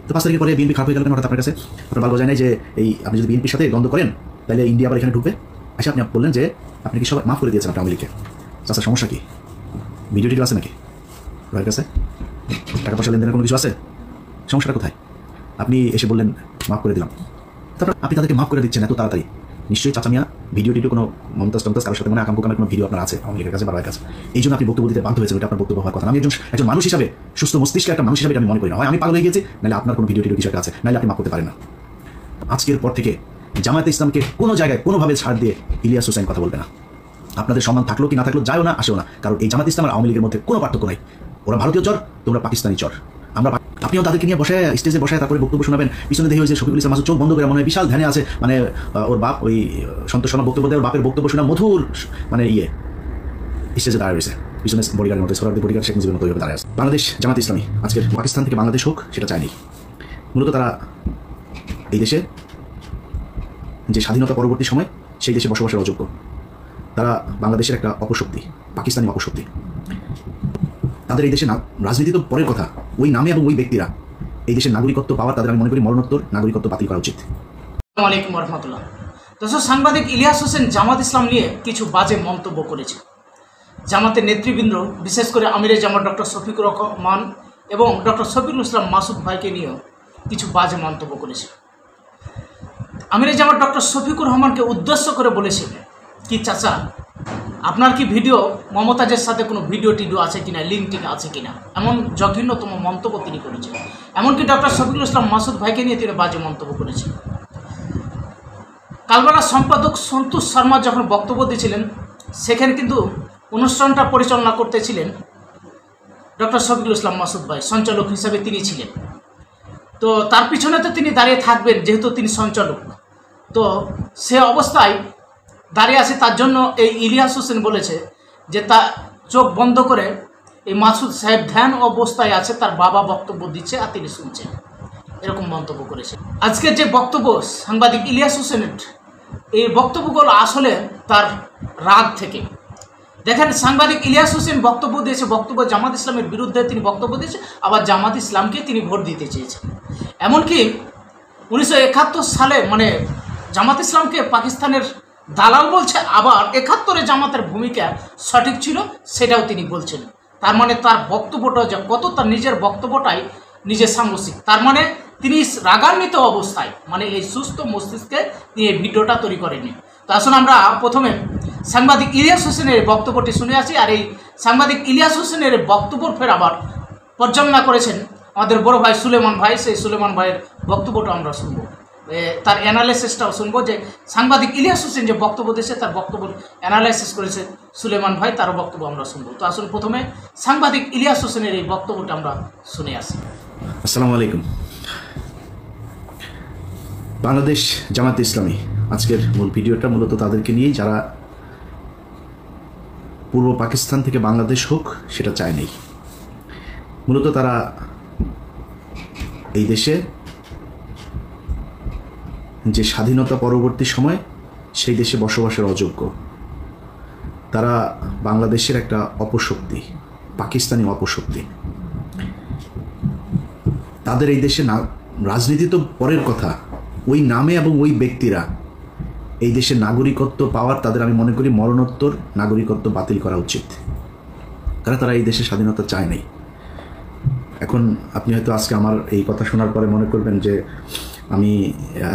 তো 5 তারিখের পরে বিএনপি খারাপ হয়ে গেল হঠাৎ আপনার কাছে? আপনার ভালো যায় নাই যে এই আপনি যদি বিএনপির সাথে দ্বন্দ্ব করেন তাহলে ইন্ডিয়া আবার এখানে ঢুকবে। আচ্ছা, আপনি বললেন যে আপনি কি সবাই মাফ করে দিয়েছেন আওয়ামী লীগকে। আচ্ছা, সমস্যা কি? ভিডিও টিডিও আছে নাকি ভাইয়ের কাছে? টাকা পয়সা লেনদেনের কোনো কিছু আছে? সমস্যাটা কোথায়? আপনি এসে বললেন মাফ করে দিলাম, তারপর আপনি তাদেরকে মাফ করে দিচ্ছেন এত তাড়াতাড়ি। নিশ্চয়ই চাচা মিয়া ভিডিও টিডিও কোনো মমতাজ টমতাজ কারোর সাথে আকাম কুকামের কোনো ভিডিও আপনার আছে আওয়ামী লীগের কাছে বা কাছে, এই জন্য আপনি বক্তব্য দিতে বাধ্য হয়েছেন। ওটা আপনার বক্তব্য হওয়ার কথা। আমি একজন মানুষ হিসাবে, সুস্থ মস্তিষ্কের একটা মানুষ হিসাবে আমি মনে করি না হয় আমি পাগল হয়ে গেছি, নাহলে আপনার কোনো ভিডিও টিডিও কিছু একটা আছে, নাহলে আপনি মাফ করতে পারেন না। আজকের পর থেকে জামায়াতে ইসলামকে কোনো জায়গায় কোনোভাবে ছাড় দিয়ে ইলিয়াস হোসেন কথা বলবে না। আপনাদের সম্মান থাকলো কি না থাকলো যায়ও না আসেও না, কারণ এই জামায়াতে ইসলাম আর আওয়ামী লীগের মধ্যে কোনো পার্থক্য নাই। ওরা ভারতীয় চর, তোমরা পাকিস্তানি চর। আপনিও তাদেরকে নিয়ে বসে স্টেজে বসে তারপরে বক্তব্য শোনাবেন। পিছনে দেখে হয়েছে শফিকুল ইসলাম মাসুদ চোখ বন্ধ করে মনে হয় বিশাল ধ্যানে আছে, মানে ওর বাপ ওই সন্তোষ শর্মা বক্তব্য দেয়, ওর বাপের বক্তব্য শোনা মধুর মানে স্টেজে দাঁড়িয়ে রয়েছে পিছনে বডিগার্ডের মধ্যে, সোহরাওয়ার্দী বডিগার্ড শেখ মুজিবের মতো দাঁড়িয়ে আছে। বাংলাদেশ জামাত ইসলামী আজকের পাকিস্তান থেকে বাংলাদেশ হোক সেটা চায়নি। মূলত তারা এই দেশে যে স্বাধীনতা পরবর্তী সময় সেই দেশে বসবাসের অযোগ্য। তারা বাংলাদেশের একটা অপশক্তি, পাকিস্তানি অপশক্তি। তাদের এই দেশে রাজনীতি তো পরের কথা, ওই নামে এবং ওই ব্যক্তিরা এই দেশের নাগরিকত্ব পাওয়ার তাদের আমি মনে করি মরণোত্তর নাগরিকত্ব বাতিল করা উচিত। আসসালামু আলাইকুম ওয়া রাহমাতুল্লাহ। দর্শক, সাংবাদিক ইলিয়াস হোসেন জামাত ইসলাম নিয়ে কিছু বাজে মন্তব্য করেছে। জামাতের নেতৃবৃন্দ, বিশেষ করে আমিরে জামাত ডক্টর শফিকুর রহমান এবং ডক্টর শফিকুল ইসলাম মাসুদ ভাইকে নিয়েও কিছু বাজে মন্তব্য করেছে। আমিরে জামাত ডক্টর শফিকুর রহমানকে উদ্দেশ্য করে বলেছে, কি চাচা আপনার কি ভিডিও মমতাজের সাথে কোনো ভিডিও টিডিও আছে কিনা, লিঙ্ক টিক আছে কিনা, এমন জঘন্যতম মন্তব্য তিনি করেছেন। এমনকি ডক্টর শফিকুল ইসলাম মাসুদ ভাইকে নিয়ে তিনি বাজে মন্তব্য করেছেন। কালবেলা সম্পাদক সন্তোষ শর্মা যখন বক্তব্য দিয়েছিলেন, সেখানে কিন্তু অনুষ্ঠানটা পরিচালনা করতেছিলেন ডক্টর শফিকুল ইসলাম মাসুদ ভাই, সঞ্চালক হিসাবে তিনি ছিলেন। তো তার পিছনে তো তিনি দাঁড়িয়ে থাকবেন, যেহেতু তিনি সঞ্চালক। তো সে অবস্থায় দাঁড়িয়ে আছে, তার জন্য এই ইলিয়াস হোসেন বলেছে যে তা চোখ বন্ধ করে এই মাসুদ সাহেব ধ্যান অবস্থায় আছে, তার বাবা বক্তব্য দিচ্ছে আর তিনি শুনছেন, এরকম মন্তব্য করেছে। আজকের যে বক্তব্য সাংবাদিক ইলিয়াস হোসেনের, এই বক্তব্যগুলো আসলে তার রাগ থেকে। দেখেন, সাংবাদিক ইলিয়াস হোসেন বক্তব্য দিয়েছে, বক্তব্য জামাত ইসলামের বিরুদ্ধে তিনি বক্তব্য দিয়েছে, আবার জামাত ইসলামকে তিনি ভোট দিতে চেয়েছেন। এমনকি 1971 সালে মানে জামাত ইসলামকে পাকিস্তানের দালাল বলছে, আবার 71-এ জামাতের ভূমিকা সঠিক ছিল সেটাও তিনি বলছেন। তার মানে তার বক্তব্যটা যে কত, তার নিজের বক্তব্যটাই নিজের সাংঘর্ষিক। তার মানে তিনি রাগান্বিত অবস্থায়, মানে এই সুস্থ মস্তিষ্কে তিনি এই ভিডিওটা তৈরি করেননি। তো আসুন আমরা প্রথমে সাংবাদিক ইলিয়াস হোসেনের বক্তব্যটি শুনে আসি। আর এই সাংবাদিক ইলিয়াস হোসেনের বক্তব্য ফের আবার পর্যালোচনা করেছেন আমাদের বড় ভাই সুলেমান ভাই। সেই সুলেমান ভাইয়ের বক্তব্যটা আমরা শুনবো, তার অ্যানালাইসিসটাও শুনবো, যে সাংবাদিক ইলিয়াস হোসেন যে বক্তব্য দিয়েছে তার বক্তব্য অ্যানালাইসিস করেছে সুলেমান ভাই, তারও বক্তব্য আমরা শুনবো। তো আসুন প্রথমে সাংবাদিক ইলিয়াস হোসেনের এই বক্তব্যটা আমরা শুনে আসি। আসসালামু আলাইকুম। বাংলাদেশ জামাত ইসলামী আজকের মূল ভিডিওটা মূলত তাদেরকে নিয়েই, যারা পূর্ব পাকিস্তান থেকে বাংলাদেশ হোক সেটা চায়নি। মূলত তারা এই দেশে যে স্বাধীনতা পরবর্তী সময় সেই দেশে বসবাসের অযোগ্য। তারা বাংলাদেশের একটা অপশক্তি, পাকিস্তানি অপশক্তি। তাদের এই দেশে রাজনীতি তো পরের কথা, ওই নামে এবং ওই ব্যক্তিরা এই দেশের নাগরিকত্ব পাওয়ার তাদের আমি মনে করি মরণোত্তর নাগরিকত্ব বাতিল করা উচিত। তারা এই দেশের স্বাধীনতা চায় নাই। এখন আপনি হয়তো আজকে আমার এই কথা শোনার পরে মনে করবেন যে আমি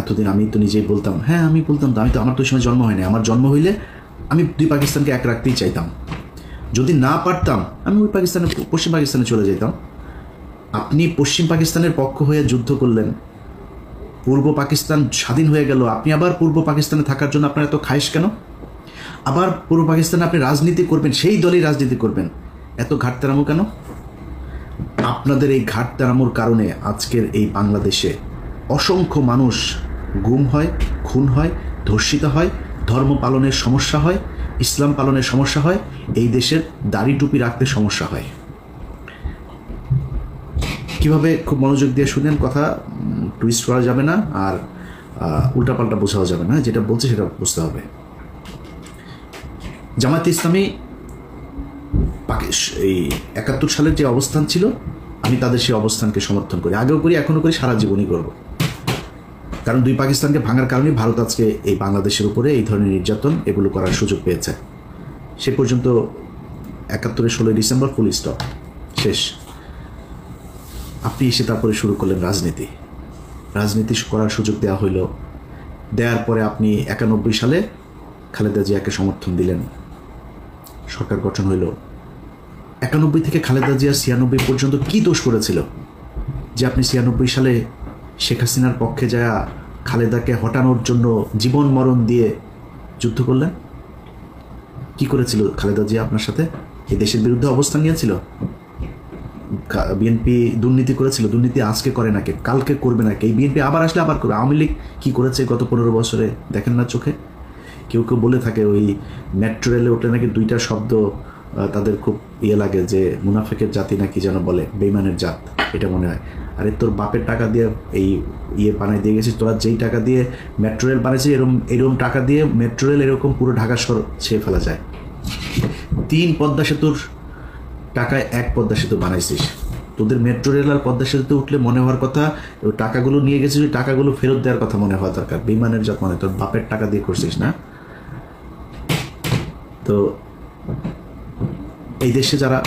এতদিন আমি তো নিজেই বলতাম, হ্যাঁ আমি বলতাম তো, আমি তো, আমার তো সময় জন্ম হয়নি। আমার জন্ম হইলে আমি দুই পাকিস্তানকে এক রাখতেই চাইতাম। যদি না পারতাম আমি ওই পাকিস্তানে, পশ্চিম পাকিস্তানে চলে যেতাম। আপনি পশ্চিম পাকিস্তানের পক্ষ হয়ে যুদ্ধ করলেন, পূর্ব পাকিস্তান স্বাধীন হয়ে গেল, আপনি আবার পূর্ব পাকিস্তানে থাকার জন্য আপনার এত খায়েশ কেন? আবার পূর্ব পাকিস্তানে আপনি রাজনীতি করবেন, সেই দলই রাজনীতি করবেন, এত ঘাটতেরামো কেন? আপনাদের এই ঘাটতেরামোর কারণে আজকের এই বাংলাদেশে অসংখ্য মানুষ গুম হয়, খুন হয়, ধর্ষিত হয়, ধর্ম পালনের সমস্যা হয়, ইসলাম পালনের সমস্যা হয়, এই দেশের দাড়ি টুপি রাখতে সমস্যা হয়। কিভাবে, খুব মনোযোগ দিয়ে শুনেন, কথা টুইস্ট করা যাবে না আর উল্টাপাল্টা বোঝাও যাবে না, যেটা বলছে সেটা বুঝতে হবে। জামায়াতে ইসলামী এই 71 সালের যে অবস্থান ছিল আমি তাদের সেই অবস্থানকে সমর্থন করি, আগেও করি, এখনও করি, সারা জীবনই করব। কারণ দুই পাকিস্তানকে ভাঙার কারণে ভারত আজকে এই বাংলাদেশের উপরে এই ধরনের নির্যাতন এগুলো করার সুযোগ পেয়েছে। সে পর্যন্ত ৭১-এর ১৬ ডিসেম্বর ফুল স্টপ, শেষ। আপনি এসে তারপরে শুরু করলেন রাজনীতি করার সুযোগ দেওয়া হইল। দেওয়ার পরে আপনি ৯১ সালে খালেদা জিয়াকে সমর্থন দিলেন, সরকার গঠন হইল। ৯১ থেকে খালেদা জিয়া ৯৬ পর্যন্ত কি দোষ করেছিল যে আপনি ৯৬ সালে শেখ হাসিনার পক্ষে যায়া খালেদাকে হটানোর জন্য জীবন মরণ দিয়ে যুদ্ধ করলেন? কি করেছিল খালেদা জিয়া আপনার সাথে? এই দেশের বিরুদ্ধে অবস্থান নিয়েছিল। বিএনপি দুর্নীতি করেছিল, দুর্নীতি আজকে করে নাকি, কালকে করবে নাকি, এই বিএনপি আবার আসলে আবার করবে। আওয়ামী লীগ কী করেছে গত ১৫ বছরে দেখেন না চোখে? কেউ কেউ বলে থাকে ওই মেট্রো রেলে উঠলে নাকি দুইটা শব্দ তাদের খুব লাগে, যে মুনাফেকের জাতি নাকি যেন বলে, বেইমানের জাত, এটা মনে হয়। আরে তোর বাপের টাকা দিয়ে এই বানাই দিয়ে গেছিস, তোরা যেই টাকা দিয়ে মেট্রো রেল বানিয়েছিস, এরকম টাকা দিয়ে মেট্রো রেল এরকম পুরো ঢাকা শহর ছেয়ে ফেলা যায়। ৩ পদ্মা সেতুর টাকায় ১ পদ্মা সেতু বানাইছিস। তোদের মেট্রো রেল আর পদ্মা সেতুতে উঠলে মনে হওয়ার কথা ওই টাকাগুলো নিয়ে গেছিস, ওই টাকাগুলো ফেরত দেওয়ার কথা মনে হওয়া দরকার। বেইমানের জাত মানে তোর বাপের টাকা দিয়ে করছিস না? তো এই দেশে যারা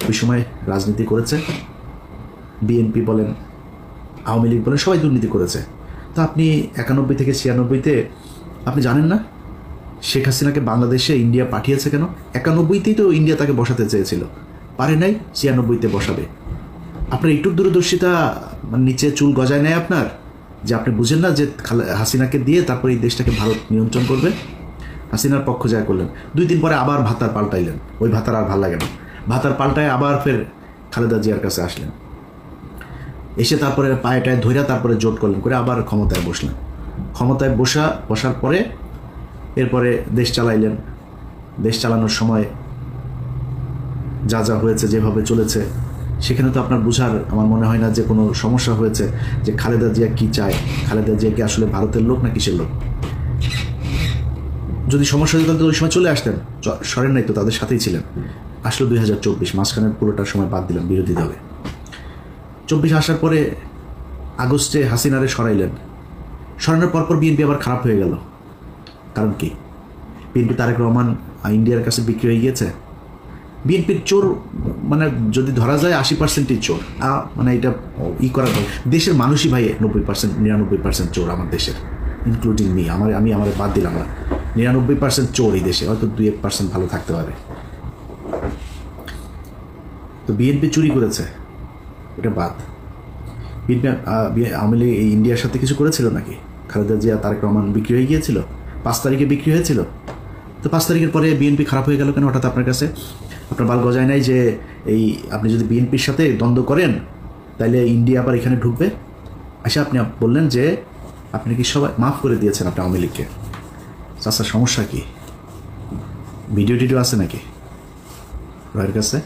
ওই সময় রাজনীতি করেছে, বিএনপি বলেন, আওয়ামী লীগ বলেন, সবাই দুর্নীতি করেছে। তো আপনি ৯১ থেকে ৯৬-তে আপনি জানেন না শেখ হাসিনাকে বাংলাদেশে ইন্ডিয়া পাঠিয়েছে কেন? ৯১-তেই তো ইন্ডিয়া তাকে বসাতে চেয়েছিল, পারে নাই, ৯৬-তে বসাবে। আপনার একটু দূরদর্শিতা নিচে চুল গজায় নেয় আপনার, যে আপনি বুঝেন না যে হাসিনাকে দিয়ে তারপরে এই দেশটাকে ভারত নিয়ন্ত্রণ করবে। হাসিনার পক্ষ যায় করলেন, ২ দিন পরে আবার ভাতার পাল্টাইলেন, ওই ভাতার আর ভাল লাগে না, ভাতার পাল্টায় আবার ফের খালেদা জিয়ার কাছে আসলেন, এসে তারপরে পায়েটায় ধইরা তারপরে জোট করলেন, করে আবার ক্ষমতায় বসলেন। ক্ষমতায় বসার পরে এরপরে দেশ চালাইলেন। দেশ চালানোর সময় যা যা হয়েছে, যেভাবে চলেছে, সেখানে তো আপনার বুঝার আমার মনে হয় না যে কোনো সমস্যা হয়েছে যে খালেদা জিয়া কি চায়, খালেদা জিয়া কি আসলে ভারতের লোক না কিসের লোক। যদি সমস্যা হতো তাহলে ওই সময় চলে আসতেন, সরেন নাই তো, তাদের সাথেই ছিলেন। আসলে ২০২৪ মাঝখানের পুরোটার সময় বাদ দিলাম বিরোধী দলে। ২৪ আসার পরে আগস্টে হাসিনারে সরাইলেন, সরানোর পরপর বিএনপি আবার খারাপ হয়ে গেল। কারণ কি? বিএনপি তারেক রহমান ইন্ডিয়ার কাছে বিক্রি হয়ে গিয়েছে। বিএনপির চোর মানে যদি ধরা যায় ৮০%ই চোর, মানে এটা করার দেশের মানুষই ভাই ৯০%, ৯৯% চোর আমার দেশের, ইনক্লুডিং মি। আমি বাদ দিলাম না, ৯৯% চোর এই দেশে, হয়তো ২-১% ভালো থাকতে পারে। তো বিএনপি চুরি করেছে, এটা বাদ। বিএনপি আওয়ামী লীগ এই ইন্ডিয়ার সাথে কিছু করেছিল নাকি? খালেদা জিয়া তারেক রহমান বিক্রি হয়ে গিয়েছিল, ৫ তারিখে বিক্রি হয়েছিল। তো ৫ তারিখের পরে বিএনপি খারাপ হয়ে গেল কেন হঠাৎ আপনার কাছে? আপনার বাল গজায় নাই যে এই আপনি যদি বিএনপির সাথে দ্বন্দ্ব করেন তাহলে ইন্ডিয়া আবার এখানে ঢুকবে? আচ্ছা, আপনি বললেন যে আপনি কি সবাই মাফ করে দিয়েছেন আপনি আওয়ামী লীগকে। চাচার সমস্যা কি? ভিডিও টিডিও আছে নাকি ভাইয়ের কাছে?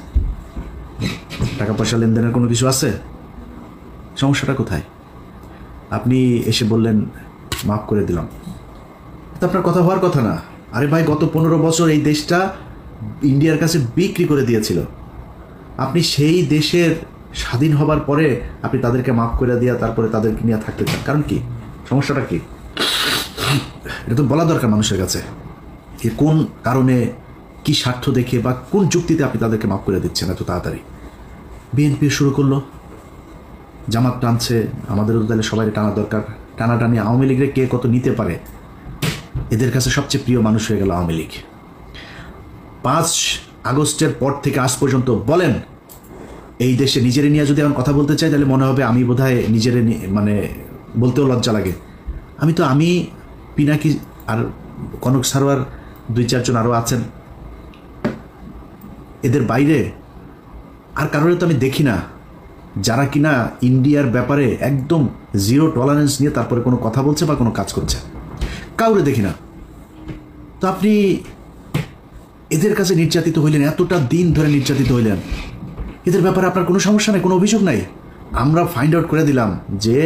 টাকা পয়সা লেনদেনের কোনো কিছু আছে? সমস্যাটা কোথায়? আপনি এসে বললেন মাফ করে দিলাম, তো আপনার কথা হওয়ার কথা না। আরে ভাই, গত ১৫ বছর এই দেশটা ইন্ডিয়ার কাছে বিক্রি করে দিয়েছিল। আপনি সেই দেশের স্বাধীন হবার পরে আপনি তাদেরকে মাফ করে দিয়া তারপরে তাদেরকে নিয়ে থাকতে চান, কারণ কি? সমস্যাটা কি? এটা তো বলা দরকার মানুষের কাছে, যে কোন কারণে, কি স্বার্থ দেখে বা কোন যুক্তিতে আপনি তাদেরকে মাফ করে দিচ্ছেন এত তাড়াতাড়ি। বিএনপি শুরু করলো, জামাত টানছে, আমাদেরও তাহলে সবাই টানা দরকার। টানাটানি আওয়ামী লীগের কে কত নিতে পারে, এদের কাছে সবচেয়ে প্রিয় মানুষ হয়ে গেল আওয়ামী লীগ। ৫ আগস্টের পর থেকে আজ পর্যন্ত বলেন, এই দেশে নিজেরে নিয়ে যদি এখন কথা বলতে চাই তাহলে মনে হবে আমি বোধহয় নিজেরে মানে বলতেও লজ্জা লাগে। আমি পিনাকি আর কনক সারোয়ার ২-৪ জন আরও আছেন, এদের বাইরে আর কারোর তো আমি দেখি না যারা কিনা ইন্ডিয়ার ব্যাপারে একদম জিরো টলারেন্স নিয়ে তারপরে কোনো কথা বলছে বা কোনো কাজ করছে, কাউরে দেখি না। তো আপনি এদের কাছে নির্যাতিত হইলেন, এতটা দিন ধরে নির্যাতিত হইলেন, এদের ব্যাপারে আপনার কোনো সমস্যা নেই, কোনো অভিযোগ নাই। আমরা ফাইন্ড আউট করে দিলাম যে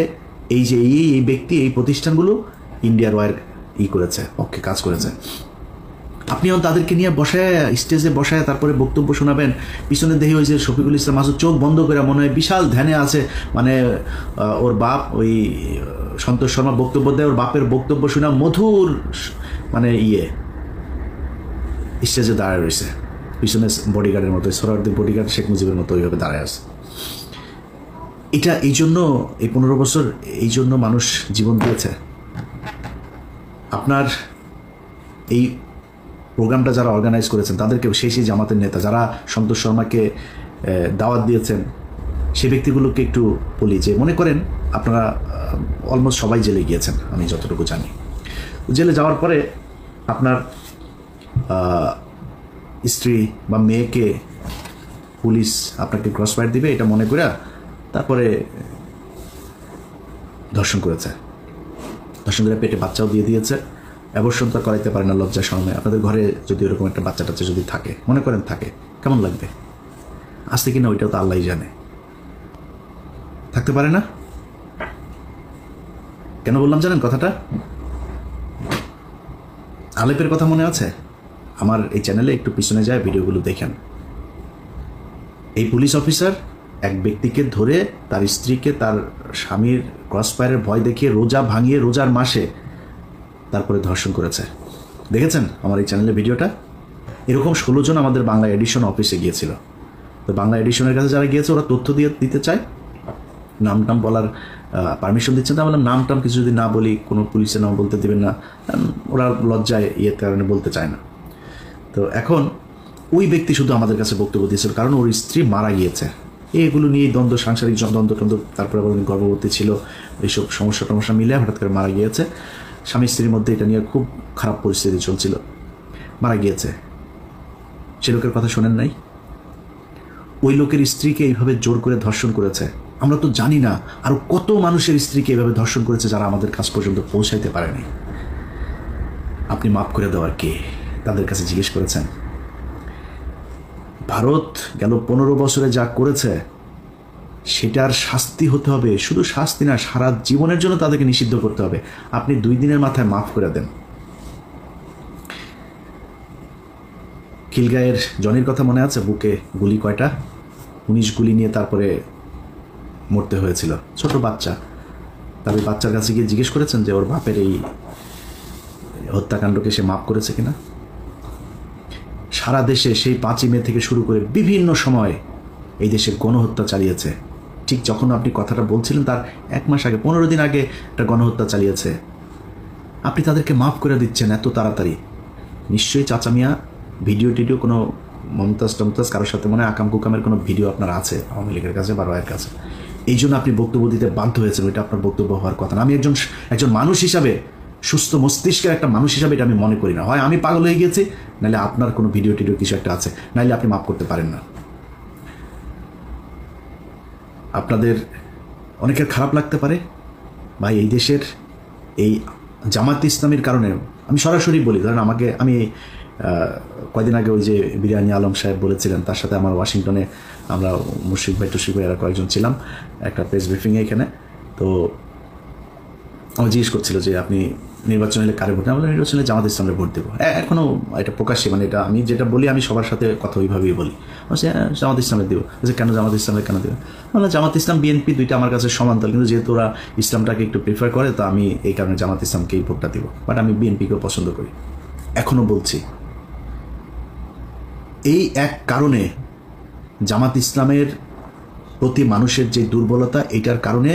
এই ব্যক্তি, এই প্রতিষ্ঠানগুলো ইন্ডিয়ার ওয়ার করেছে, পক্ষে কাজ করেছে। আপনিও তাদেরকে নিয়ে বসায় স্টেজে বসায় তারপরে বক্তব্য শোনাবেন। পিছনে দেখি ওই যে শফিকুল ইসলাম মাসুদ চোখ বন্ধ করে মনে হয় বিশাল ধ্যানে আছে, মানে ওর বাপ ওই সন্তোষ শর্মা বক্তব্য দেয়, ওর বাপের বক্তব্য শোনা মধুর মানে স্টেজে দাঁড়ায় রয়েছে, পিছনে বডিগার্ডের মতো, সোহরাওয়ার্দীর বডিগার্ড শেখ মুজিবের মতো ওইভাবে দাঁড়ায় আছে। এটা এই জন্য এই 15 বছর এই জন্য মানুষ জীবন দিয়েছে। আপনার এই প্রোগ্রামটা যারা অর্গানাইজ করেছেন তাদেরকেও সেই জামাতের নেতা যারা সন্তোষ শর্মাকে দাওয়াত দিয়েছেন সেই ব্যক্তিগুলোকে একটু বলি যে মনে করেন আপনারা অলমোস্ট সবাই জেলে গিয়েছেন আমি যতটুকু জানি। জেলে যাওয়ার পরে আপনার স্ত্রী বা মেয়েকে পুলিশ আপনাকে ক্রস ফায়ার দিবে এটা মনে করে তারপরে ধর্ষণ করেছে, ধর্ষণ করে পেটে বাচ্চাও দিয়ে দিয়েছে। অ্যাবর্শন তো করাইতে পারে না লজ্জা শরমে। আপনাদের ঘরে যদি ওরকম একটা বাচ্চা টাচ্চা যদি থাকে, মনে করেন থাকে, কেমন লাগবে? আসতে কিনা ওইটাও তো আল্লাহই জানে। থাকতে পারে না? কেন বললাম জানেন কথাটা? আলেপের কথা মনে আছে? আমার এই চ্যানেলে একটু পিছনে যায় ভিডিওগুলো দেখেন। এই পুলিশ অফিসার এক ব্যক্তিকে ধরে তার স্ত্রীকে তার স্বামীর ক্রসফায়ারের ভয় দেখিয়ে রোজা ভাঙিয়ে রোজার মাসে তারপরে ধর্ষণ করেছে। দেখেছেন আমার এই চ্যানেলের ভিডিওটা? এরকম 16 জন আমাদের বাংলা এডিশন অফিসে গিয়েছিল। তো বাংলা এডিশনের কাছে যারা গিয়েছে ওরা তথ্য দিতে চায়, নাম বলার পারমিশন দিচ্ছেন। তা বললাম নাম কিছু যদি না বলি কোনো পুলিশের নাম বলতে দেবেন না, ওরা লজ্জায় কারণে বলতে চায় না। তো এখন ওই ব্যক্তি শুধু আমাদের কাছে বক্তব্য দিয়েছিল কারণ ওর স্ত্রী মারা গিয়েছে। এগুলো নিয়ে দ্বন্দ্ব, সাংসারিক দ্বন্দ্ব, তারপরে আবার উনি গর্ভবতী ছিল, এইসব সমস্যা মিলে হঠাৎ করে মারা গিয়েছে। স্বামী স্ত্রীর মধ্যে এটা নিয়ে খুব খারাপ পরিস্থিতি চলছিল, মারা গিয়েছে। সে লোকের কথা শোনেন নাই? ওই লোকের স্ত্রীকে এইভাবে জোর করে ধর্ষণ করেছে। আমরা তো জানি না আরো কত মানুষের স্ত্রীকে এইভাবে ধর্ষণ করেছে যারা আমাদের কাছ পর্যন্ত পৌঁছাইতে পারেনি। আপনি মাফ করে দেওয়ার কে? তাদের কাছে জিজ্ঞেস করেছেন? ভারত গেল 15 বছরে যা করেছে সেটার শাস্তি হতে হবে, শুধু শাস্তি না, সারা জীবনের জন্য তাদেরকে নিষিদ্ধ করতে হবে। আপনি 2 দিনের মাথায় মাফ করে দেন। খিলগাঁয়ের জনির কথা মনে আছে? বুকে গুলি কয়টা? 19 গুলি নিয়ে তারপরে মরতে হয়েছিল, ছোট বাচ্চা। তবে বাচ্চার কাছে গিয়ে জিজ্ঞেস করেছেন যে ওর বাপের এই হত্যাকাণ্ডকে সে মাফ করেছে কিনা? সারা দেশে সেই 5ই মে থেকে শুরু করে বিভিন্ন সময় এই দেশে গণহত্যা চালিয়েছে। ঠিক যখন আপনি কথাটা বলছিলেন তার 1 মাস আগে, 15 দিন আগে একটা গণহত্যা চালিয়েছে। আপনি তাদেরকে মাফ করে দিচ্ছেন এত তাড়াতাড়ি? নিশ্চয়ই চাচা মিয়া ভিডিও কোনো মমতাজ কারোর সাথে মনে আকাম কুকামের কোনো ভিডিও আপনার আছে আওয়ামী লীগের কাছে বা রয়ের কাছে। এই জন্য আপনি বক্তব্য দিতে বাধ্য হয়েছেন। ওইটা আপনার বক্তব্য হওয়ার কথা না। আমি একজন মানুষ হিসাবে, সুস্থ মস্তিষ্কের একটা মানুষ হিসাবে এটা আমি মনে করি না। হয় আমি পাগল হয়ে গেছি, নাহলে আপনার কোনো ভিডিও কিছু একটা আছে, নাহলে আপনি মাফ করতে পারেন না। আপনাদের অনেকের খারাপ লাগতে পারে ভাই, এই দেশের এই জামাত ইসলামের কারণে। আমি সরাসরি বলি, ধরেন আমি কয়দিন আগে ওই যে বিরিয়ানি আলম সাহেব বলেছিলেন, তার সাথে আমার ওয়াশিংটনে আমরা মুশফিক ভাই এরা কয়েকজন ছিলাম একটা প্রেস ব্রিফিংয়ে এখানে। তো আমার জিজ্ঞেস করছিল যে আপনি নির্বাচন হলে কারে ভোট? আমরা নির্বাচন হলে জামাত ইসলামের ভোট দেবো। এখনও এটা প্রকাশ্যে, মানে এটা আমি যেটা বলি আমি সবার সাথে কথা ওইভাবেই বলি। বলছি জামাত ইসলামের দেবো। কেন জামাত ইসলামের কেন দেবো? মানে জামাত ইসলাম বিএনপি দুইটা আমার কাছে সমান্তরাল, কিন্তু যেহেতু ওরা ইসলামটাকে একটু প্রিফার করে তো আমি এই কারণে জামাত ইসলামকেই ভোটটা দেবো। বাট আমি বিএনপিকেও পছন্দ করি, এখনও বলছি। এই এক কারণে জামাত ইসলামের প্রতি মানুষের যে দুর্বলতা, এইটার কারণে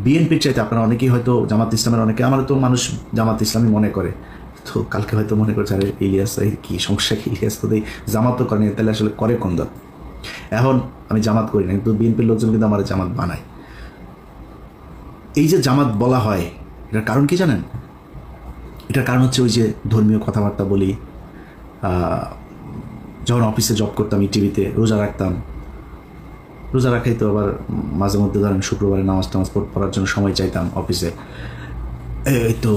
বিএনপির চাইতে আপনারা অনেকেই হয়তো জামাত ইসলামের আমার তো মানুষ জামাত ইসলামী মনে করে, তো কালকে হয়তো মনে করছে আরে ইলিয়াস কি সমস্যা, কি ইলিয়াস তো জামাত তো করেনি, তাহলে আসলে করে কোন দল? এখন আমি জামাত করি না, কিন্তু বিএনপির লোকজন কিন্তু আমার জামাত বানায়। এই যে জামাত বলা হয় এটার কারণ কি জানেন? এটার কারণ হচ্ছে ওই যে ধর্মীয় কথাবার্তা বলি। যখন অফিসে জব করতাম টিভিতে রোজা রাখতাম, রোজা রাখাই তো আবার মাঝে মধ্যে ধরেন শুক্রবারে নামাজ পড়ার জন্য সময় চাইতাম অফিসে। এই তো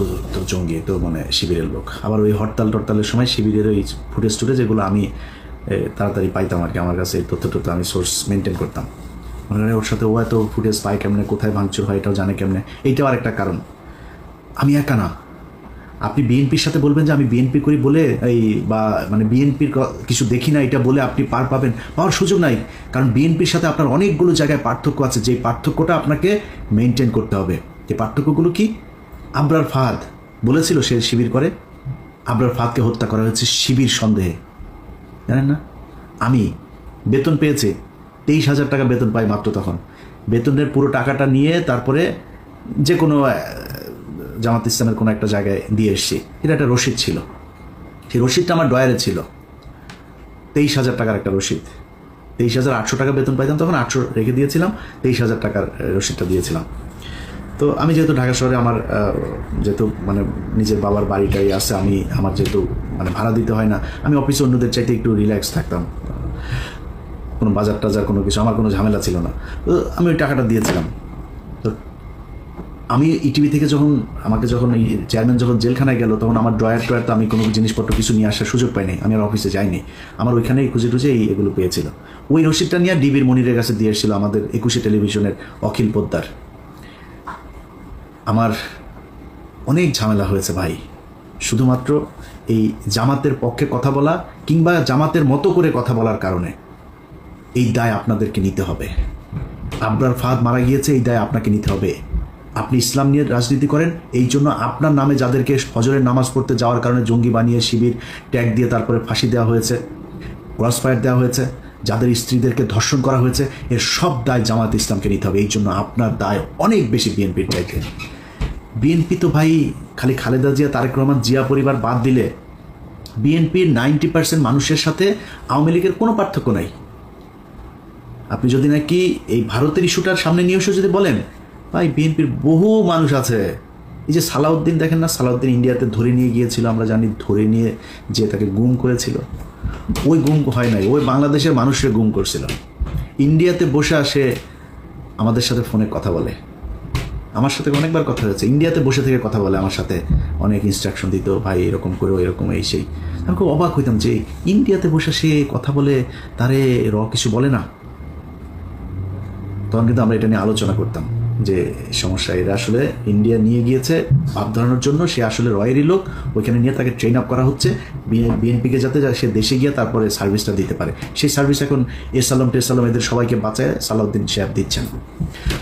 জঙ্গি, তো মানে শিবিরের লোক। আবার ওই হরতালের সময় শিবিরের ওই ফুটেজ যেগুলো আমি তাড়াতাড়ি পাইতাম আর কি, আমার কাছে তথ্য আমি সোর্স মেনটেন করতাম। মানে ওর সাথে ও এত ফুটেজ পাই কেমনে, কোথায় ভাঙচুর হয় এটাও জানে কেমনে। এইটাও আর একটা কারণ। আমি একা না, আপনি বিএনপির সাথে বলবেন যে আমি বিএনপি করি বলে এই বা মানে বিএনপির কিছু দেখি না এটা বলে আপনি পার পাবেন, পাওয়ার সুযোগ নাই। কারণ বিএনপির সাথে আপনার অনেকগুলো জায়গায় পার্থক্য আছে, যেই পার্থক্যটা আপনাকে মেনটেন করতে হবে। যে পার্থক্যগুলো কি? আবরার ফাহাদ বলেছিল সে শিবির করে, আবরার ফাহাদকে হত্যা করা হয়েছে শিবির সন্দেহে, জানেন না? আমি বেতন পেয়েছি, 23,000 টাকা বেতন পাই মাত্র তখন। বেতনের পুরো টাকাটা নিয়ে তারপরে যে কোনো জামাত ইসলামের কোনো একটা জায়গায় দিয়ে এসছি। এটা একটা রসিদ ছিল, সেই রসিদটা আমার ডয়ারে ছিল, 23,000 টাকার একটা রসিদ। 23,800 টাকা বেতন পাইতাম তখন, 800 রেখে দিয়েছিলাম, 23,000 টাকার রসিদটা দিয়েছিলাম। তো আমি যেহেতু ঢাকা শহরে আমার যেহেতু মানে নিজের বাবার বাড়িটাই আছে, আমার যেহেতু মানে ভাড়া দিতে হয় না, আমি অফিসে অন্যদের চাইতে একটু রিল্যাক্স থাকতাম, কোনো বাজার টাজার কোনো কিছু আমার কোনো ঝামেলা ছিল না। তো আমি ওই টাকাটা দিয়েছিলাম। তো আমি ইটিভি থেকে যখন এই চেয়ারম্যান যখন জেলখানায় গেল, তখন আমার ড্রয়ার তো আমি কোনো জিনিসপত্র কিছু নিয়ে আসার সুযোগ পাইনি, আমি আর অফিসে যাইনি, আমার ওইখানেই খুঁজে এগুলো পেয়েছিল। ওই রসিদটা নিয়ে ডিবির মনিরের কাছে দিয়ে এসেছিল আমাদের 21 টেলিভিশনের অখিল পোদ্দার। আমার অনেক ঝামেলা হয়েছে ভাই, শুধুমাত্র এই জামাতের পক্ষে কথা বলা কিংবা জামাতের মতো করে কথা বলার কারণে। এই দায় আপনাদেরকে নিতে হবে। আবরার ফাহাদ মারা গিয়েছে, এই দায় আপনাকে নিতে হবে। আপনি ইসলাম নিয়ে রাজনীতি করেন, এই জন্য আপনার নামে যাদেরকে ফজরের নামাজ পড়তে যাওয়ার কারণে জঙ্গি বানিয়ে শিবির ট্যাগ দিয়ে তারপরে ফাঁসি দেওয়া হয়েছে, ক্রসফায়ার দেওয়া হয়েছে, যাদের স্ত্রীদেরকে ধর্ষণ করা হয়েছে, এর সব দায় জামাত ইসলামকে নিতে হবে। এই জন্য আপনার দায় অনেক বেশি বিএনপির চাইতে। বিএনপি তো ভাই খালি খালেদা জিয়া, তারেক রহমান, জিয়া পরিবার বাদ দিলে বিএনপির 90% মানুষের সাথে আওয়ামী লীগের কোনো পার্থক্য নাই। আপনি যদি নাকি এই ভারতের ইস্যুটার সামনে নিয়ে এসে যদি বলেন, ভাই বিএনপির বহু মানুষ আছে। এই যে সালাউদ্দিন দেখেন না, সালাউদ্দিন ইন্ডিয়াতে ধরে নিয়ে গিয়েছিল, আমরা জানি, ধরে নিয়ে যে তাকে গুম করেছিল। ওই গুম হয় নাই, ওই বাংলাদেশের মানুষের গুম করছিল। ইন্ডিয়াতে বসে আসে আমাদের সাথে ফোনে কথা বলে, আমার সাথে অনেকবার কথা হয়েছে, ইন্ডিয়াতে বসে থেকে কথা বলে আমার সাথে, অনেক ইনস্ট্রাকশন দিত, ভাই এরকম করো, এরকম এই সেই। আমি খুব অবাক হইতাম যে ইন্ডিয়াতে বসে সে কথা বলে, তারে কিছু বলে না। তখন কিন্তু আমরা এটা নিয়ে আলোচনা করতাম যে সমস্যা, এরা আসলে ইন্ডিয়া নিয়ে গিয়েছে ভাব ধরানোর জন্য, সে আসলে রয়েরই লোক, ওইখানে নিয়ে তাকে ট্রেন আপ করা হচ্ছে বিএনপিকে, যাতে সে দেশে গিয়ে তারপরে সার্ভিসটা দিতে পারে। সেই সার্ভিস এখন এসালাম টেসালাম এদের সবাইকে বাঁচায় সালাউদ্দিন সাহেব দিচ্ছেন।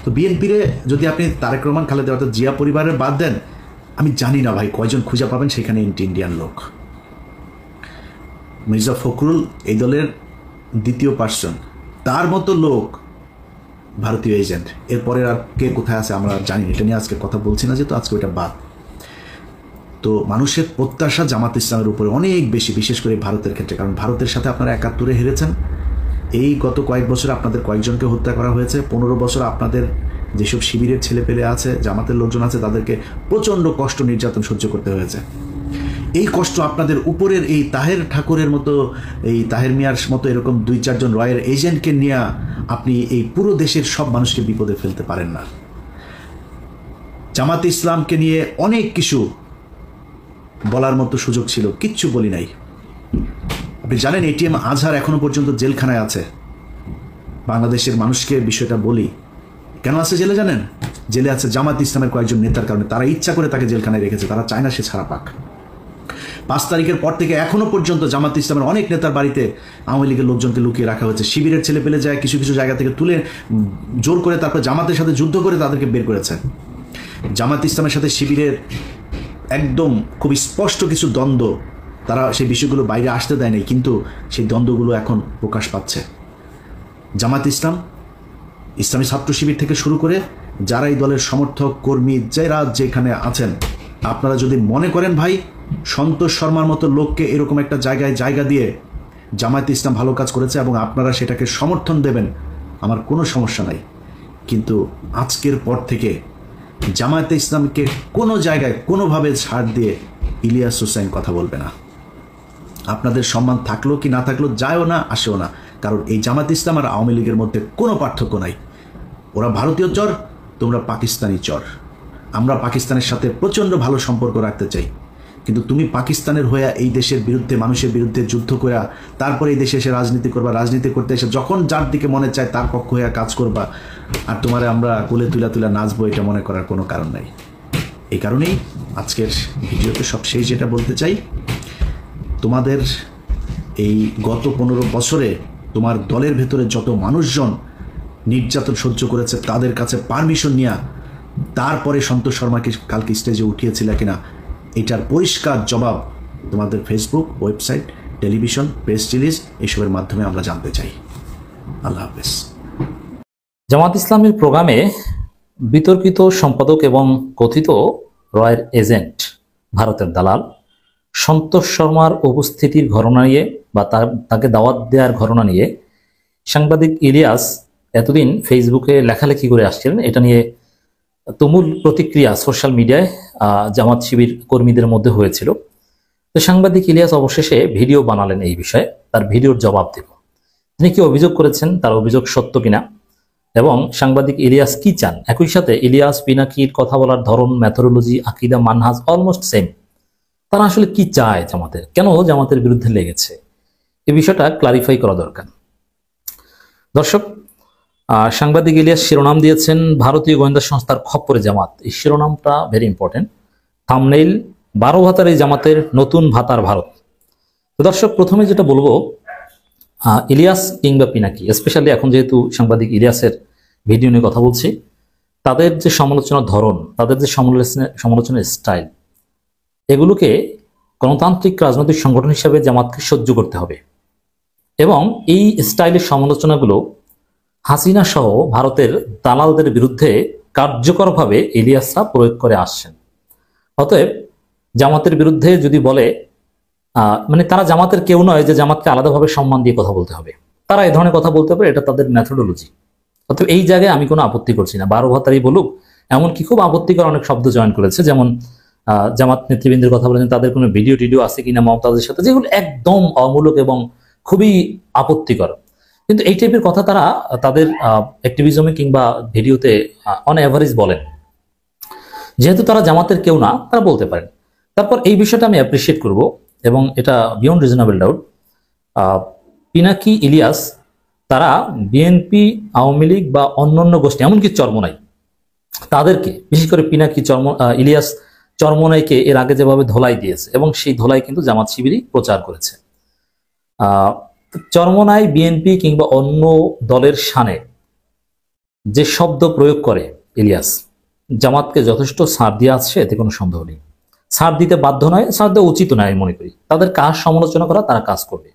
তো বিএনপিরে যদি আপনি তারেক রহমান, খালেদা অর্থাৎ জিয়া পরিবারের বাদ দেন, আমি জানি না ভাই কয়জন খুঁজে পাবেন সেখানে ইন্ডিয়ান লোক। মির্জা ফখরুল এই দলের দ্বিতীয় পার্সন, তার মতো লোক ভারতীয় এজেন্ট। এরপরে আর কে কোথায় আছে আমরা জানি না, এটা নিয়ে আজকে কথা বলছি না, যেহেতু আজকে ওইটা বাদ। তো মানুষের প্রত্যাশা জামাত ইসলামের উপরে অনেক বেশি, বিশেষ করে ভারতের ক্ষেত্রে। কারণ ভারতের সাথে আপনারা 71-এ হেরেছেন, এই গত কয়েক বছর আপনাদের কয়েকজনকে হত্যা করা হয়েছে, 15 বছর আপনাদের যেসব শিবিরের ছেলেপেলে আছে, জামাতের লোকজন আছে, তাদেরকে প্রচণ্ড কষ্ট নির্যাতন সহ্য করতে হয়েছে। এই কষ্ট আপনাদের উপরের এই তাহের ঠাকুরের মতো, এই তাহের মিয়ার মতো এরকম 2-4 জন রয়ের এজেন্টকে নিয়ে আপনি এই পুরো দেশের সব মানুষকে বিপদে ফেলতে পারেন না। জামাত ইসলামকে নিয়ে অনেক কিছু বলার মতো সুযোগ ছিল, কিচ্ছু বলি নাই। আপনি জানেন এটিএম আজহার এখনো পর্যন্ত জেলখানায় আছে। বাংলাদেশের মানুষকে বিষয়টা বলি, কেন আছে জেলে জানেন? জেলে আছে জামাত ইসলামের কয়েকজন নেতার কারণে। তারা ইচ্ছা করে তাকে জেলখানায় রেখেছে, তারা চায় না সে ছাড়া পাক। 5 তারিখের পর থেকে এখনো পর্যন্ত জামাত ইসলামের অনেক নেতার বাড়িতে আওয়ামী লীগের লোকজনকে লুকিয়ে রাখা হয়েছে। শিবিরের ছেলে পেলে যায় কিছু কিছু জায়গা থেকে তুলে জোর করে তারপর জামাতের সাথে যুদ্ধ করে তাদেরকে বের করেছে। জামাত ইসলামের সাথে শিবিরের একদম খুব স্পষ্ট কিছু দ্বন্দ্ব, তারা সেই বিষয়গুলো বাইরে আসতে দেয় নাই, কিন্তু সেই দ্বন্দ্বগুলো এখন প্রকাশ পাচ্ছে। জামাত ইসলাম, ইসলামী ছাত্র শিবির থেকে শুরু করে যারা এই দলের সমর্থক কর্মী, যারা যেখানে আছেন, আপনারা যদি মনে করেন ভাই সন্তোষ শর্মার মতো লোককে এরকম একটা জায়গা দিয়ে জামায়াতে ইসলাম ভালো কাজ করেছে এবং আপনারা সেটাকে সমর্থন দেবেন, আমার কোনো সমস্যা নাই। কিন্তু আজকের পর থেকে জামায়াতে ইসলামকে কোনো জায়গায় কোনোভাবে ছাড় দিয়ে ইলিয়াস হোসেন কথা বলবে না। আপনাদের সম্মান থাকলো কি না থাকলো যায়ও না, আসেও না। কারণ এই জামায়াতে ইসলাম আর আওয়ামী লীগের মধ্যে কোনো পার্থক্য নাই। ওরা ভারতীয় চর, তোমরা পাকিস্তানি চর। আমরা পাকিস্তানের সাথে প্রচণ্ড ভালো সম্পর্ক রাখতে চাই, কিন্তু তুমি পাকিস্তানের হয়ে এই দেশের বিরুদ্ধে, মানুষের বিরুদ্ধে যুদ্ধ করে তারপরে এই দেশে এসে রাজনীতি করবা, রাজনীতি করতে এসে যখন যার দিকে মনে চায় তার পক্ষ হয়ে কাজ করবা, আর তোমারে আমরা কোলে তুলা নাচবো, এটা মনে করার কোনো কারণ নাই। এই কারণেই আজকের ভিডিওতে সবশেষ যেটা বলতে চাই, তোমাদের এই গত 15 বছরে তোমার দলের ভেতরে যত মানুষজন নির্যাতন সহ্য করেছে তাদের কাছে পারমিশন নেওয়া, তারপরে সন্তোষ শর্মাকে কালকে স্টেজে উঠিয়েছিল কিনা, এটার পরিষ্কার জবাব তোমাদের Facebook, website, television, press release এসবের মাধ্যমে আমরা জানতে চাই। আল্লাহ হাফেজ। জামাত ইসলামের প্রোগ্রামে বিতর্কিত সম্পাদক এবং কথিত রয়ের এজেন্ট, ভারতের দালাল সন্তোষ শর্মার উপস্থিতির ঘটনা নিয়ে বা তাকে দাওয়াত দেওয়ার ঘটনা নিয়ে সাংবাদিক ইলিয়াস এতদিন ফেসবুকে লেখালেখি করে আসছিলেন। এটা নিয়ে তুমুল প্রতিক্রিয়া সোশ্যাল মিডিয়ায় জামাত শিবির কর্মীদের মধ্যে হয়েছিল। তো সাংবাদিক ইলিয়াস অবশেষে ভিডিও বানালেন এই বিষয়ে, তার ভিডিওর জবাব দেব। তিনি কি অভিযোগ করেছেন, তার অভিযোগ সত্য কিনা, এবং সাংবাদিক ইলিয়াস কি চান। একই সাথে ইলিয়াস পিনাকির কথা বলার ধরন, মেথোডোলজি, আকিদা, মানহাজ অলমোস্ট সেম। তারা আসলে কি চায় জামাতের, কেন জামাতের বিরুদ্ধে লেগেছে, এই বিষয়টা ক্লারিফাই করা দরকার। দর্শক, সাংবাদিক ইলিয়াস শিরোনাম দিয়েছেন ভারতীয় গোয়েন্দা সংস্থার খপ্পরে জামাত। এই শিরোনামটা ভেরি ইম্পর্টেন্ট। থাম্বনেইল 12 ভাতার এই জামাতের নতুন ভাতার ভারত। তো দর্শক, প্রথমে যেটা বলবো, ইলিয়াস কিংবা পিনাকি, স্পেশালি এখন যেহেতু সাংবাদিক ইলিয়াসের ভিডিও নিয়ে কথা বলছি, তাদের যে সমালোচনার ধরন, তাদের যে সমালোচনার স্টাইল, এগুলোকে গণতান্ত্রিক রাজনৈতিক সংগঠন হিসাবে জামাতকে সহ্য করতে হবে। এবং এই স্টাইলের সমালোচনাগুলো হাসিনা সহ ভারতের দালালদের বিরুদ্ধে কার্যকরভাবে ইলিয়াসরা প্রয়োগ করে আসছেন। অতএব জামাতের বিরুদ্ধে যদি বলে, মানে তারা জামাতের কেউ নয় যে জামাতকে আলাদাভাবে সম্মান দিয়ে কথা বলতে হবে, তারা এই ধরনের কথা বলতে পারে, এটা তাদের মেথোডোলজি। অতএব এই জায়গায় আমি কোনো আপত্তি করছি না। 12 ভাতারই বলুক, এমনকি খুব আপত্তিকর অনেক শব্দ চয়ন করেছে, যেমন জামাত নেতৃবৃন্দের কথা বলেছেন তাদের কোনো ভিডিও টিডিও আছে কিনা মমতাজের সাথে, যেগুলো একদম অমূলক এবং খুবই আপত্তিকর। কিন্তু এই টাইপের কথা তারা তাদের অ্যাক্টিভিজমে কিংবা ভিডিওতে অন অ্যাভারেজ বলেন। যেহেতু তারা জামাতের কেউ না, তারা বলতে পারেন। তারপর এই বিষয়টা আমি অ্যাপ্রিসিয়েট করব, এবং এটা beyond reasonable doubt, Pinaki, Ilias তারা বিএনপি, আওয়ামী লীগ বা অন্যান্য গোষ্ঠী, এমনকি চরমোনাই, তাদেরকে বিশেষ করে পিনাকি, ইলিয়াস চরমোনাইকে এর আগে যেভাবে ধোলাই দিয়েছে, এবং সেই ধোলাই কিন্তু জামাত শিবিরই প্রচার করেছে। চরমোনাই বিএনপি কিংবা অন্য দলের শানে যে শব্দ প্রয়োগ করে ইলিয়াস, জামাতকে যথেষ্ট ছাড় দিয়ে আসছে, এতে কোনো সন্দেহ নেই। ছাড় দিতে বাধ্য নয়, ছাড় দেওয়া উচিত নয়, আমি মনে করি। তাদের কাজ সমালোচনা করা, তারা কাজ করবে।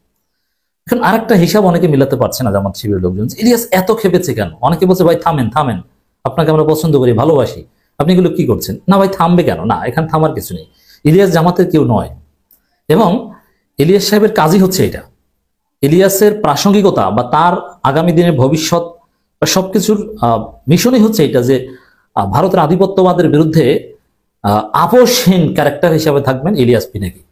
এখন আরেকটা হিসাব অনেকে মিলাতে পারছে না জামাত শিবিরের লোকজন, ইলিয়াস এত খেপেছে কেন। অনেকে বলছে ভাই থামেন থামেন, আপনাকে আমরা পছন্দ করি, ভালোবাসি, আপনি এগুলো কি করছেন। না ভাই, থামবে কেন, না, এখানে থামার কিছু নেই। ইলিয়াস জামাতের কেউ নয়, এবং ইলিয়াস সাহেবের কাজই হচ্ছে এটা। ইলিয়াসের প্রাসঙ্গিকতা বা তার আগামী দিনের ভবিষ্যৎ বা সবকিছুর মিশনই হচ্ছে এটা, যে ভারতের আধিপত্যবাদের বিরুদ্ধে আপোষহীন ক্যারেক্টার হিসাবে থাকবেন ইলিয়াস পিনাকি।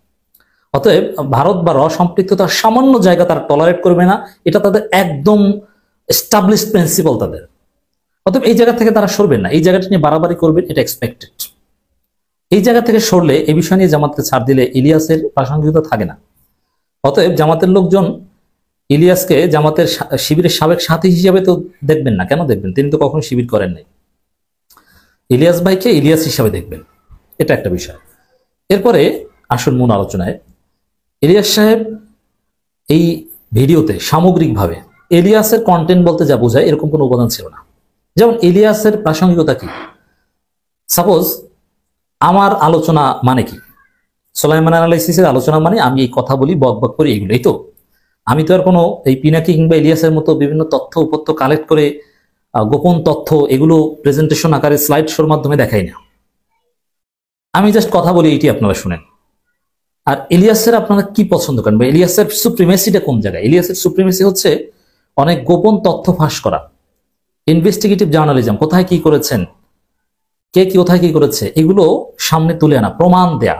অতএব ভারত বা সম্পৃক্ততার সামান্য জায়গা তারা টলারেট করবে না, এটা তাদের একদম এস্টাবলিশ প্রিন্সিপাল তাদের। অতএব এই জায়গা থেকে তারা সরবেন না, এই জায়গাটা নিয়ে বাড়াবাড়ি করবেন, এটা এক্সপেক্টেড। এই জায়গা থেকে সরলে, এই বিষয় নিয়ে জামাতকে ছাড় দিলে ইলিয়াসের প্রাসঙ্গিকতা থাকে না। অতএব জামাতের লোকজন ইলিয়াসকে জামাতের শিবিরের সাবেক সাথী হিসাবে তো দেখবেন না। কেন দেখবেন? তিনি তো কখনো শিবির করেন নাই। ইলিয়াস ভাইকে ইলিয়াস হিসাবে দেখবেন, এটা একটা বিষয়। এরপরে আসল মূল আলোচনায়, ইলিয়াস সাহেব এই ভিডিওতে সামগ্রিকভাবে ইলিয়াসের কন্টেন্ট বলতে যা বোঝায় এরকম কোনো উপাদান ছিল না। যেমন ইলিয়াসের প্রাসঙ্গিকতা কি? সাপোজ আমার আলোচনা মানে কি? সোলাইমান অ্যানালাইসিসের আলোচনা মানে আমি এই কথা বলি, বক বক করি, এগুলোই তো। আমি তো আর কোনো এই পিনাকি কিংবা ইলিয়াসের মতো বিভিন্ন তথ্য উপত্য কালেক্ট করে গোপন তথ্য এগুলো প্রেজেন্টেশন আকারে স্লাইড শোর মাধ্যমে দেখাই না। আমি জাস্ট কথা বলি, এইটি আপনারা শুনেন। আর ইলিয়াসের আপনারা কি পছন্দ করেন, বা ইলিয়াসের সুপ্রিমেসিটা কোন জায়গায়? ইলিয়াসের সুপ্রিমেসি হচ্ছে অনেক গোপন তথ্য ফাঁস করা, ইনভেস্টিগেটিভ জার্নালিজম, কোথায় কি করেছেন, কে কি কোথায় কি করেছে, এগুলো সামনে তুলে আনা, প্রমাণ দেয়া,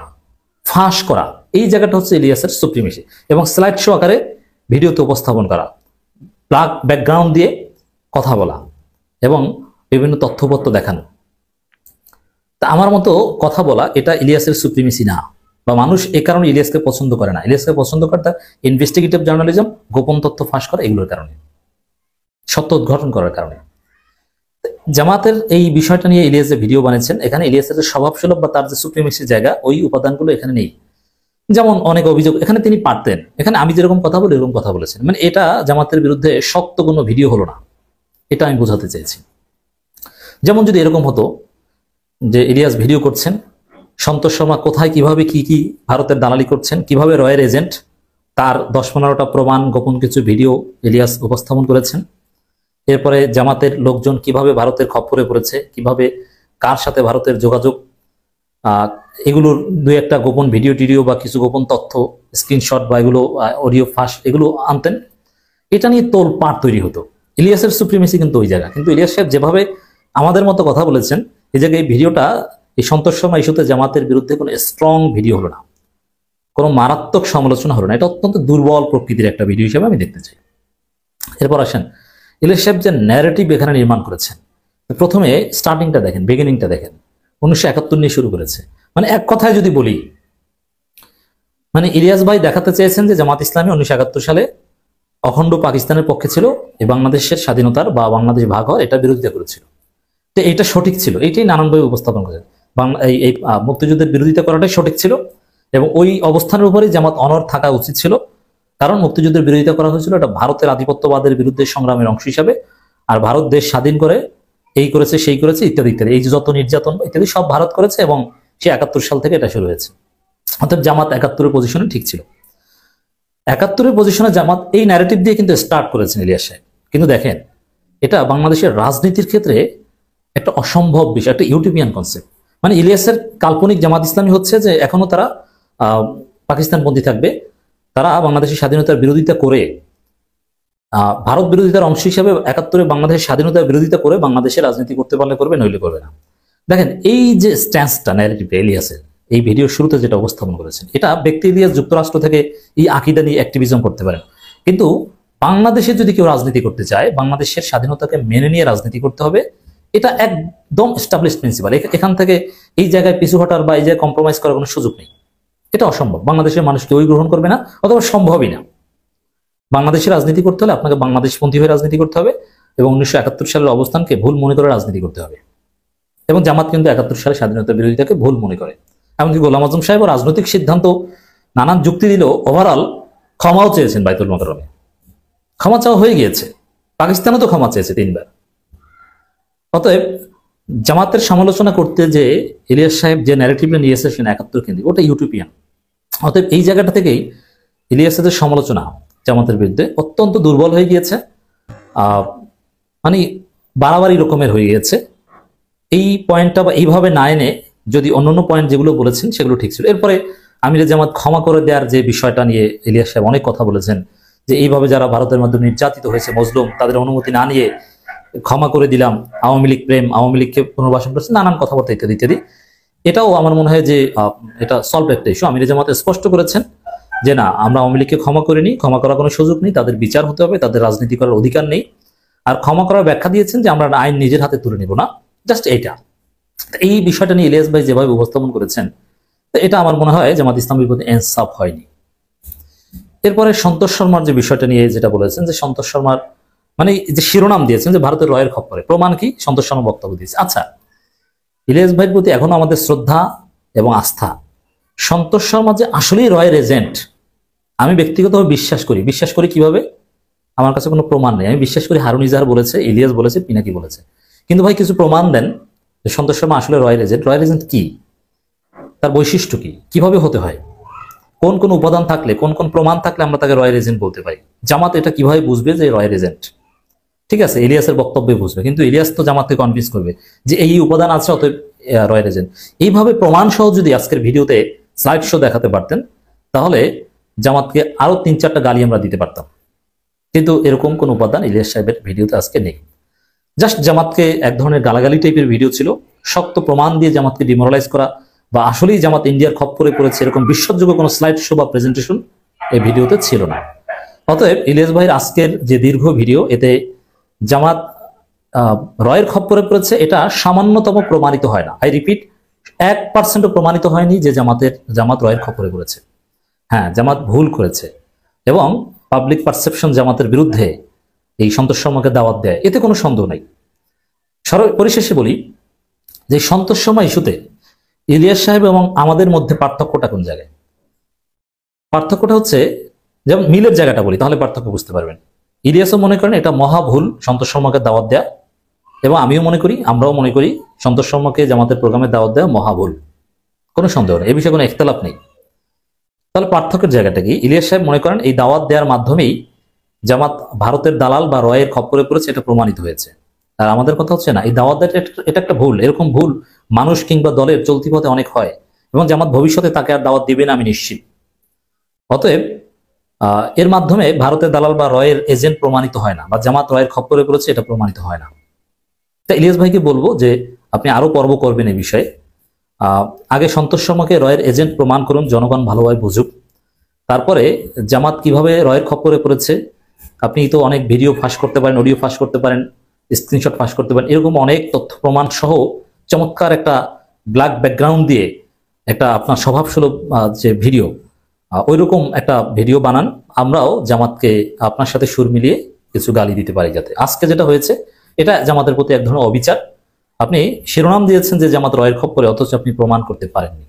ফাঁস করা, এই জায়গাটা হচ্ছে ইলিয়াসের সুপ্রিমেসি। এবং স্লাইড শো আকারে ভিডিওতে উপস্থাপন করা, ব্যাকগ্রাউন্ড দিয়ে কথা বলা এবং বিভিন্ন তথ্যপত্র দেখানো। তা আমার মতো কথা বলা, এটা ইলিয়াসের সুপ্রিমেসি না, বা মানুষ এ কারণে ইলিয়াসকে পছন্দ করে না। ইলিয়াসকে পছন্দ করে তার ইনভেস্টিগেটিভ জার্নালিজম, গোপন তথ্য ফাঁস করা, এগুলোর কারণে, সত্য উদ্ঘাটন করার কারণে। জামাতের এই বিষয়টা নিয়ে ইলিয়াস যে ভিডিও বানিয়েছেন, এখানে ইলিয়াসের যে স্বভাবসুলভ বা তার যে সুপ্রিমেসির জায়গা, ওই উপাদানগুলো এখানে নেই। যেমন অনেক অভিযোগ এখানে তিনি পারতেন, এখানে আমি যেরকম কথা বলি এরকম কথা বলেছেন, মানে এটা জামাতের বিরুদ্ধে শক্ত কোনো ভিডিও হলো না, এটা আমি বোঝাতে চেয়েছি। যেমন যদি এরকম হতো যে ইলিয়াস ভিডিও করছেন, সন্তোষ শর্মা কোথায় কিভাবে কি কি ভারতের দালালি করছেন, কিভাবে রয়ের এজেন্ট, তার 10-15টা প্রমাণ, গোপন কিছু ভিডিও ইলিয়াস উপস্থাপন করেছেন। এরপরে জামাতের লোকজন কিভাবে ভারতের খপ্পরে পড়েছে, কিভাবে কার সাথে ভারতের যোগাযোগ, এগুলোর দুই একটা গোপন ভিডিও টিডিও বা কিছু গোপন তথ্য, স্ক্রিনশট বা এগুলো অডিও ফাঁস, এগুলো আনতেন। এটা নিয়ে তোলপাড় তৈরি হতো। ইলিয়াসের সুপ্রিমেসি কিন্তু ওই জায়গা, কিন্তু ইলিয়াস সাহেব যেভাবে আমাদের মতো কথা বলেছেন, এই জায়গায় এই ভিডিওটা, এই সন্তোষ শর্মা ইস্যুতে জামাতের বিরুদ্ধে কোনো স্ট্রং ভিডিও হলো না, কোনো মারাত্মক সমালোচনা হলো না। এটা অত্যন্ত দুর্বল প্রকৃতির একটা ভিডিও হিসেবে আমি দেখতে চাই। এরপর আসেন, ইলিয়াস সাহেব যে ন্যারেটিভ এখানে নির্মাণ করেছেন, প্রথমে স্টার্টিংটা দেখেন, বিগিনিংটা দেখেন। 1971 নিয়ে শুরু করেছে, মানে এক কথায় যদি বলি, মানে ইলিয়াস ভাই দেখাতে চেয়েছেন যে জামাত ইসলামী 1971 সালে অখণ্ড পাকিস্তানের পক্ষে ছিল, এই বাংলাদেশের স্বাধীনতার বা বাংলাদেশ ভাগ হওয়ার এটা বিরোধিতা করেছিল। তো এইটা সঠিক ছিল, এইটাই নানানভাবে উপস্থাপন করেছেন। এই মুক্তিযুদ্ধের বিরোধিতা করাটাই সঠিক ছিল, এবং ওই অবস্থানের উপরেই জামাত অনড় থাকা উচিত ছিল, কারণ মুক্তিযুদ্ধের বিরোধিতা করা হয়েছিল এটা ভারতের আধিপত্যবাদের বিরুদ্ধে সংগ্রামের অংশ হিসাবে, আর ভারত দেশ স্বাধীন করে এই করেছে সেই করেছে ইত্যাদি ইত্যাদি, এই যে যত নির্যাতন ইত্যাদি সব ভারত করেছে, এবং সে 71 সাল থেকে এটা শুরু হয়েছে। অর্থাৎ জামাত 71-এর পজিশনে ঠিক ছিল। 71-এর পজিশনে জামাত এই ন্যারেটিভ দিয়ে কিন্তু স্টার্ট করেছেন ইলিয়াস সাহেব। কিন্তু দেখেন, এটা বাংলাদেশের রাজনীতির ক্ষেত্রে একটা অসম্ভব বিষয়, একটা ইউটোপিয়ান কনসেপ্ট। মানে ইলিয়াসের কাল্পনিক জামাত ইসলামী হচ্ছে যে এখনো তারা পাকিস্তানপন্থী থাকবে, তারা বাংলাদেশের স্বাধীনতার বিরোধিতা করে, ভারত বিরোধিতার অংশ হিসাবে 71-এ বাংলাদেশের স্বাধীনতার বিরোধিতা করে বাংলাদেশে রাজনীতি করতে পারলে করবে, নইলে করবে না। দেখেন এই যে স্ট্যান্সটা ন্যারেটিভ ইলিয়াসের এই ভিডিওর শুরুতে যেটা উপস্থাপন করেছেন, এটা ব্যক্তি ইলিয়াস যুক্তরাষ্ট্র থেকে এই আকিদা নিয়ে অ্যাক্টিভিজম করতে পারেন, কিন্তু বাংলাদেশে যদি কেউ রাজনীতি করতে চায়, বাংলাদেশের স্বাধীনতাকে মেনে নিয়ে রাজনীতি করতে হবে, এটা একদম এস্টাবলিশ প্রিন্সিপাল। এখান থেকে এই জায়গায় পিছু হটার বা এই জায়গায় কম্প্রোমাইজ করার কোনো সুযোগ নেই। এটা অসম্ভব, বাংলাদেশের মানুষ কেউই গ্রহণ করবে না, অথবা সম্ভবই না। বাংলাদেশে রাজনীতি করতে হলে আপনাকে বাংলাদেশপন্থী হয়ে রাজনীতি করতে হবে, এবং 1971 সালের অবস্থানকে ভুল মনে করে রাজনীতি করতে হবে। এবং জামাত কিন্তু 71 সালে স্বাধীনতা বিরোধিতাকে ভুল মনে করে, এমনকি গোলাম আজম সাহেব রাজনৈতিক সিদ্ধান্ত নানান যুক্তি দিলেও ওভারঅল ক্ষমাও চেয়েছেন বাইতুল মোকাররমে, ক্ষমা চাওয়া হয়ে গিয়েছে। পাকিস্তানও তো ক্ষমা চেয়েছে 3 বার। অতএব জামাতের সমালোচনা করতে যে ইলিয়াস সাহেব যে ন্যারেটিভটা নিয়ে এসেছেন 71 কেন্দ্রিক, ওটা ইউটোপিয়ান। অতএব এই জায়গাটা থেকেই ইলিয়াসের সমালোচনা জামাতের বিরুদ্ধে অত্যন্ত দুর্বল হয়ে গিয়েছে, মানে বাড়াবাড়ি রকমের হয়ে গিয়েছে। এই পয়েন্টটা বা এইভাবে না এনে যদি অন্যান্য পয়েন্ট যেগুলো বলেছেন সেগুলো ঠিক ছিল। এরপরে আমিরে জামাত ক্ষমা করে দেওয়ার যে বিষয়টা নিয়ে ইলিয়াস সাহেব অনেক কথা বলেছেন, যে এইভাবে যারা ভারতের মাধ্যমে নির্যাতিত হয়েছে মজলুম, তাদের অনুমতি না নিয়ে ক্ষমা করে দিলাম, আওয়ামী লীগ প্রেম, আওয়ামী লীগকে পুনর্বাসন করছে, নানান কথাবার্তা ইত্যাদি ইত্যাদি। এটাও আমার মনে হয় যে এটা সলভ একটা ইস্যু। আমিরে জামাত স্পষ্ট করেছেন যে না, আমরা আওয়ামী লীগকে ক্ষমা করিনি, ক্ষমা করার কোনো সুযোগ নেই, তাদের বিচার হতে হবে, তাদের রাজনীতি করার অধিকার নেই। আর ক্ষমা করার ব্যাখ্যা দিয়েছেন যে আমরা আইন নিজের হাতে তুলে নিব না, জাস্ট এইটা। এই বিষয়টা নিয়ে ইলিয়াস ভাই যেভাবে উপস্থাপন করেছেন, এটা আমার মনে হয় জামাত ইসলামের প্রতি ইনসাফ হয়নি। এরপরে সন্তোষ শর্মার যে বিষয়টা নিয়ে যেটা বলেছেন, যে সন্তোষ শর্মার মানে যে শিরোনাম দিয়েছেন যে ভারতের রয়ের খপ্পরে, প্রমাণ কি? সন্তোষ শর্মা বক্তব্য দিয়েছে। আচ্ছা, ইলিয়াস ভাইয়ের প্রতি এখনো আমাদের শ্রদ্ধা এবং আস্থা। সন্তোষ শর্মা যে আসলেই রয়ের এজেন্ট আমি ব্যক্তিগতভাবে বিশ্বাস করি কিভাবে? আমার কাছে কোনো প্রমাণ নেই, আমি বিশ্বাস করি হারুন ইজাহার বলেছে, ইলিয়াস বলেছে, পিনাকি বলেছে, কিন্তু ভাই কিছু প্রমাণ দেন যে সন্তোষ শর্মা আসলে রয়ের এজেন্ট। রয়ের এজেন্ট কি, তার বৈশিষ্ট্য কি, কিভাবে হতে হয়, কোন কোন উপাদান থাকলে, কোন কোন প্রমাণ থাকলে আমরা তাকে রয়ের এজেন্ট বলতে পারি? জামাত এটা কিভাবে বুঝবে যে রয়ের এজেন্ট? ঠিক আছে, ইলিয়াসের বক্তব্যে বুঝবে, কিন্তু ইলিয়াস তো জামাতকে কনভিন্স করবে যে এই উপাদান আছে, অতএব রয়ের এজেন্ট। এইভাবে প্রমাণ সহ যদি আজকের ভিডিওতে স্লাইড শো দেখাতে পারতেন, তাহলে জামাতকে আরো 3-4টা গালি আমরা দিতে পারতাম। কিন্তু এরকম কোন উপাদান ইলিয়াস সাহেবের ভিডিওতে আজকে নেই। জাস্ট জামাতকে এক ধরনের গালাগালি টাইপের ভিডিও ছিল, শক্ত প্রমাণ দিয়ে জামাতকে ডিমোরালাইজ করা বা আসলেই জামাত ইন্ডিয়ার খপ্পরে পড়েছে এরকম বিশ্বাসযোগ্য কোনো স্লাইড শো বা প্রেজেন্টেশন এই ভিডিওতে ছিল না। অতএব ইলিয়াস ভাইয়ের আজকের যে দীর্ঘ ভিডিও, এতে জামাত রয়ের খপ্পরে পড়েছে এটা সামান্যতম প্রমাণিত হয় না। আই রিপিট, 1% প্রমাণিত হয়নি যে জামাত রয়ের খপ্পরে পড়েছে। হ্যাঁ, জামাত ভুল করেছে, এবং পাবলিক পারসেপশন জামাতের বিরুদ্ধে এই সন্তোষ শর্মাকে দাওয়াত দেয়, এতে কোনো সন্দেহ নাই। পরিশেষে বলি যে সন্তোষ শর্মা ইস্যুতে ইলিয়াস সাহেব এবং আমাদের মধ্যে পার্থক্যটা কোন জায়গায়? পার্থক্যটা হচ্ছে, যেমন মিলের জায়গাটা বলি তাহলে পার্থক্য বুঝতে পারবেন। ইলিয়াসও মনে করেন এটা মহা ভুল সন্তোষ শর্মাকে দাওয়াত দেয়া, এবং আমিও মনে করি, আমরাও মনে করি সন্তোষ শর্মাকে জামাতের প্রোগ্রামে দাওয়াত দেওয়া মহা ভুল, কোনো সন্দেহ নেই, এ বিষয়ে কোনো ইখতিলাফ নেই। তাহলে পার্থক্যের জায়গাটা কি? ইলিয়াস সাহেব মনে করেন এই দাওয়াত দেওয়ার মাধ্যমেই জামাত ভারতের দালাল বা রয়ের খপ্পরে পড়েছে, এটা প্রমাণিত হয়েছে। আর আমাদের কথা হচ্ছে না, এই দাওয়াত দেওয়াটা এটা একটা ভুল। এরকম ভুল মানুষ কিংবা দলের চলতি পথে অনেক হয়, এবং জামাত ভবিষ্যতে তাকে আর দাওয়াত দিবে না আমি নিশ্চিত। অতএব এর মাধ্যমে ভারতের দালাল বা রয়ের এজেন্ট প্রমাণিত হয় না, বা জামাত রয়ের খপ্পরে পড়েছে এটা প্রমাণিত হয় না। তা ইলিয়াস ভাইকে বলবো যে আপনি আরো পর্ব করবেন এই বিষয়ে। আগে সন্তোষ শর্মাকে রয়ের এজেন্ট প্রমাণ করুন, জনগণ ভালোভাবে বুঝুক। তারপরে জামাত কিভাবে রয়ের খপ্পরে পড়েছে, আপনি তো অনেক ভিডিও ফাঁস করতে পারেন, অডিও ফাঁস করতে পারেন, স্ক্রিনশট ফাঁস করতে পারেন, এরকম অনেক তথ্য প্রমাণ সহ চমৎকার একটা ব্ল্যাক ব্যাকগ্রাউন্ড দিয়ে একটা আপনার স্বভাবসুলভ যে ভিডিও, ওইরকম একটা ভিডিও বানান। আমরাও জামাতকে আপনার সাথে সুর মিলিয়ে কিছু গালি দিতে পারি, যাতে আজকে যেটা হয়েছে এটা জামাতের প্রতি এক ধরনের অবিচার। আপনি শিরোনাম দিয়েছেন যে জামাত রয়ের খপ্পরে, অথচ আপনি প্রমাণ করতে পারেননি।